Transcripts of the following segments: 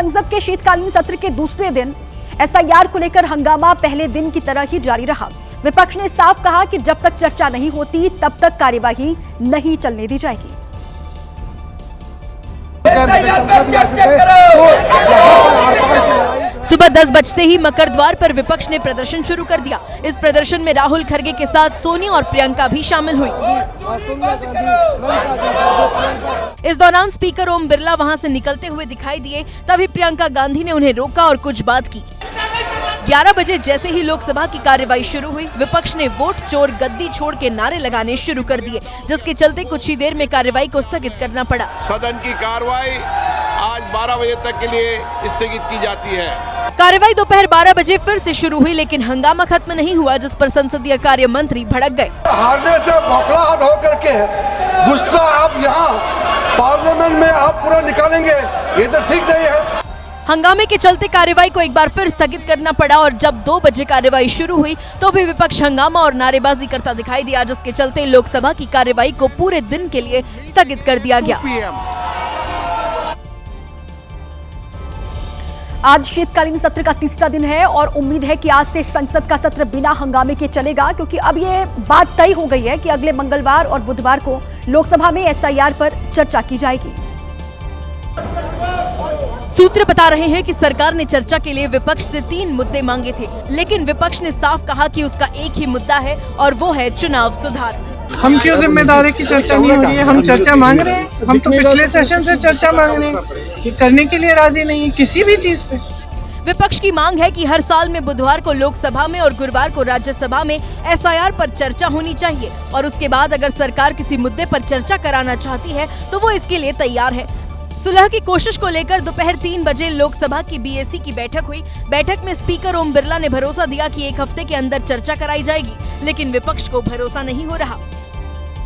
संसद के शीतकालीन सत्र के दूसरे दिन एसआईआर को लेकर हंगामा पहले दिन की तरह ही जारी रहा। विपक्ष ने साफ कहा कि जब तक चर्चा नहीं होती तब तक कार्यवाही नहीं चलने दी जाएगी। सुबह 10 बजते ही मकर द्वार पर विपक्ष ने प्रदर्शन शुरू कर दिया। इस प्रदर्शन में राहुल खड़गे के साथ सोनिया और प्रियंका भी शामिल हुई। इस दौरान स्पीकर ओम बिरला वहां से निकलते हुए दिखाई दिए, तभी प्रियंका गांधी ने उन्हें रोका और कुछ बात की। 11 बजे जैसे ही लोकसभा की कार्यवाही शुरू हुई, विपक्ष ने वोट चोर गद्दी छोड़ के नारे लगाने शुरू कर दिए, जिसके चलते कुछ ही देर में कार्यवाही को स्थगित करना पड़ा। सदन की कार्यवाही आज 12 बजे तक के लिए स्थगित की जाती है। कार्यवाही दोपहर 12 बजे फिर से शुरू हुई, लेकिन हंगामा खत्म नहीं हुआ, जिस पर संसदीय कार्य मंत्री भड़क गए। हारने से बौखलाहट होकर के गुस्सा आप यहाँ पार्लियामेंट में आप पूरा निकालेंगे, ये तो ठीक नहीं है। हंगामे के चलते कार्यवाही को एक बार फिर स्थगित करना पड़ा और जब 2 बजे कार्यवाही शुरू हुई तो भी विपक्ष हंगामा और नारेबाजी करता दिखाई दिया, जिसके चलते लोकसभा की कार्यवाही को पूरे दिन के लिए स्थगित कर दिया गया। आज शीतकालीन सत्र का तीसरा दिन है और उम्मीद है कि आज से संसद का सत्र बिना हंगामे के चलेगा, क्योंकि अब ये बात तय हो गई है कि अगले मंगलवार और बुधवार को लोकसभा में एसआईआर पर चर्चा की जाएगी। सूत्र बता रहे हैं कि सरकार ने चर्चा के लिए विपक्ष से 3 मुद्दे मांगे थे, लेकिन विपक्ष ने साफ कहा कि उसका एक ही मुद्दा है और वो है चुनाव सुधार। हम क्यों जिम्मेदार है कि चर्चा नहीं हो रही है? हम चर्चा मांग रहे हैं, हम तो पिछले सेशन से चर्चा मांग रहे हैं, ये करने के लिए राजी नहीं है किसी भी चीज पे। विपक्ष की मांग है कि हर साल में बुधवार को लोकसभा में और गुरुवार को राज्यसभा में एसआईआर पर चर्चा होनी चाहिए और उसके बाद अगर सरकार किसी मुद्दे पर चर्चा कराना चाहती है तो वो इसके लिए तैयार है। सुलह की कोशिश को लेकर दोपहर 3 बजे लोकसभा की बीएसी की बैठक हुई। बैठक में स्पीकर ओम बिरला ने भरोसा दिया कि 1 हफ्ते के अंदर चर्चा कराई जाएगी, लेकिन विपक्ष को भरोसा नहीं हो रहा।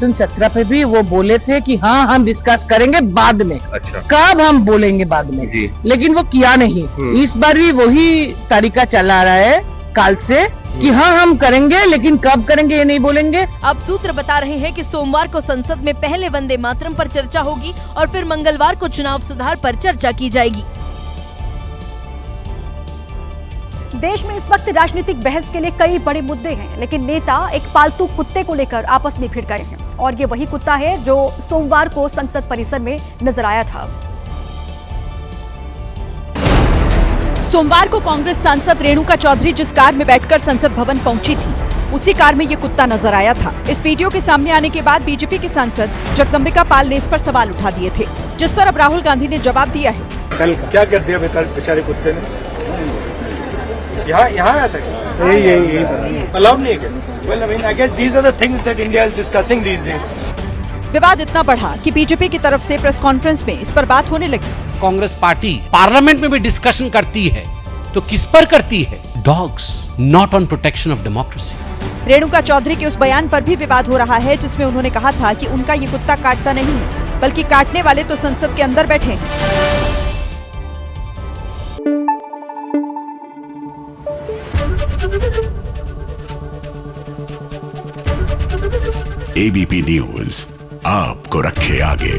सत्र पे भी वो बोले थे कि हाँ हम डिस्कस करेंगे बाद में। अच्छा। कब हम बोलेंगे बाद में जी। लेकिन वो किया नहीं। इस बार भी वही तरीका चला रहा है काल से कि हाँ हम करेंगे, लेकिन कब करेंगे ये नहीं बोलेंगे। अब सूत्र बता रहे हैं कि सोमवार को संसद में पहले वंदे मातरम पर चर्चा होगी और फिर मंगलवार को चुनाव सुधार पर चर्चा की जाएगी। देश में इस वक्त राजनीतिक बहस के लिए कई बड़े मुद्दे हैं, लेकिन नेता एक पालतू कुत्ते को लेकर आपस में भिड़ गए हैं और ये वही कुत्ता है जो सोमवार को संसद परिसर में नजर आया था। सोमवार को कांग्रेस सांसद रेणुका चौधरी जिस कार में बैठकर संसद भवन पहुंची थी, उसी कार में ये कुत्ता नजर आया था। इस वीडियो के सामने आने के बाद बीजेपी के सांसद जगदम्बिका पाल ने इस पर सवाल उठा दिए थे, जिस पर अब राहुल गांधी ने जवाब दिया है। कल क्या कर दिया बेचारे कुत्ते ने? यहाँ आया था क्या? यही अलाउड नहीं है। Well, I mean, I guess these are the things that India is discussing these days. विवाद इतना बढ़ा कि बीजेपी की तरफ से प्रेस कॉन्फ्रेंस में इस पर बात होने लगी। कांग्रेस पार्टी पार्लियामेंट में भी डिस्कशन करती है तो किस पर करती है? Dogs, not on protection of democracy. Renuka Chaudhary के उस बयान पर भी विवाद हो रहा है, जिसमें उन्होंने कहा था कि उनका ये कुत्ता काटता नहीं है, बल्कि काटने वाले तो संसद के अंदर बैठे हैं। एबीपी न्यूज आपको रखे आगे।